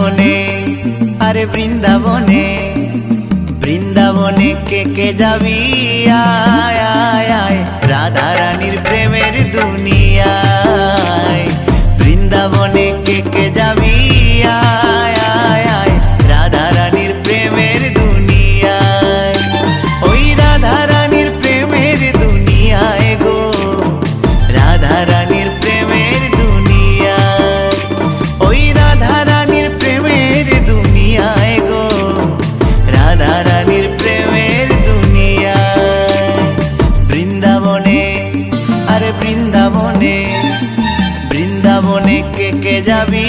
বৃন্দাবনে, আরে বৃন্দাবনে, বৃন্দাবনে কে যাবি আয় আয় আয়, রাধা রানীর প্রেমের দুনিয়ায়। বৃন্দাবনে কে যাবি আয় আয় আয়, রাধা রানীর প্রেমের দুনিয়ায়। ওই রাধা রানীর প্রেমের দুনিয়ায় গো, রাধা রানীর প্রেমের দুনিয়ায়। ওই রাধা রানীর প্রেমের দুনিয়ায় গো, রাধা রানীর প্রেমের দুনিয়ায়। বৃন্দাবনে, আরে বৃন্দাবনে, বৃন্দাবনে কে যাবি